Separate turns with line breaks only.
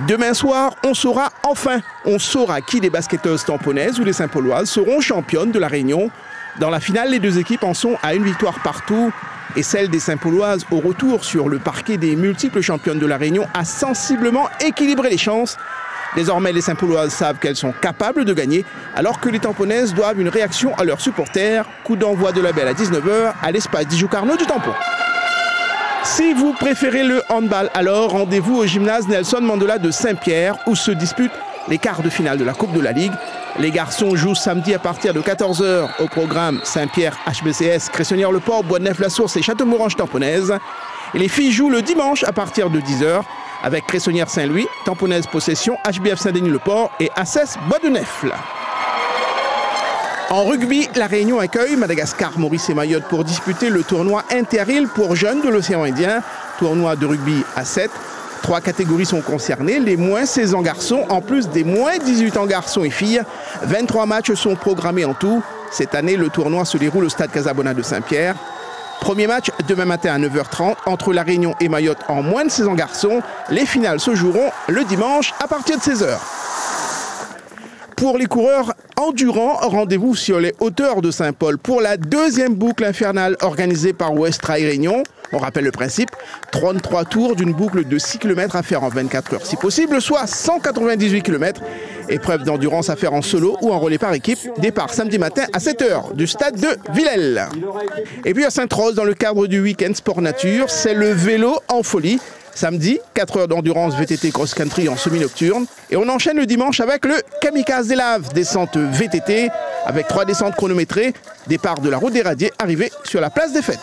Demain soir, on saura qui des basketteuses tamponnaises ou des Saint-Pauloises seront championnes de la Réunion. Dans la finale, les deux équipes en sont à une victoire partout. Et celle des Saint-Pauloises, au retour sur le parquet des multiples championnes de la Réunion, a sensiblement équilibré les chances. Désormais, les Saint-Pauloises savent qu'elles sont capables de gagner, alors que les tamponnaises doivent une réaction à leurs supporters. Coup d'envoi de la belle à 19h à l'espace Dijou-Carnot du Tampon. Si vous préférez le handball, alors rendez-vous au gymnase Nelson Mandela de Saint-Pierre où se disputent les quarts de finale de la Coupe de la Ligue. Les garçons jouent samedi à partir de 14h au programme Saint-Pierre HBCS, Cressonnière-le-Port, Bois-de-Neuf-la-Source et Châteaumorange-Tamponnaise. Et les filles jouent le dimanche à partir de 10h avec Cressonnière-Saint-Louis, Tamponnaise Possession, HBF Saint-Denis-le-Port et Assès Bois-de-Neuf. En rugby, la Réunion accueille Madagascar, Maurice et Mayotte pour disputer le tournoi Inter-Îles pour jeunes de l'océan Indien. Tournoi de rugby à 7. 3 catégories sont concernées, les moins 16 ans garçons, en plus des moins 18 ans garçons et filles. 23 matchs sont programmés en tout. Cette année, le tournoi se déroule au stade Casabona de Saint-Pierre. Premier match demain matin à 9h30 entre la Réunion et Mayotte en moins de 16 ans garçons. Les finales se joueront le dimanche à partir de 16h. Pour les coureurs endurants, rendez-vous sur les hauteurs de Saint-Paul pour la deuxième boucle infernale organisée par West Trail Réunion. On rappelle le principe, 33 tours d'une boucle de 6 km à faire en 24 heures si possible, soit 198 km. Épreuve d'endurance à faire en solo ou en relais par équipe. Départ samedi matin à 7h du stade de Villèle. Et puis à Sainte-Rose, dans le cadre du week-end sport nature, c'est le vélo en folie. Samedi, 4 heures d'endurance VTT cross-country en semi-nocturne. Et on enchaîne le dimanche avec le Kamikaze des Laves, descente VTT, avec 3 descentes chronométrées. Départ de la route des Radiers, arrivée sur la place des Fêtes.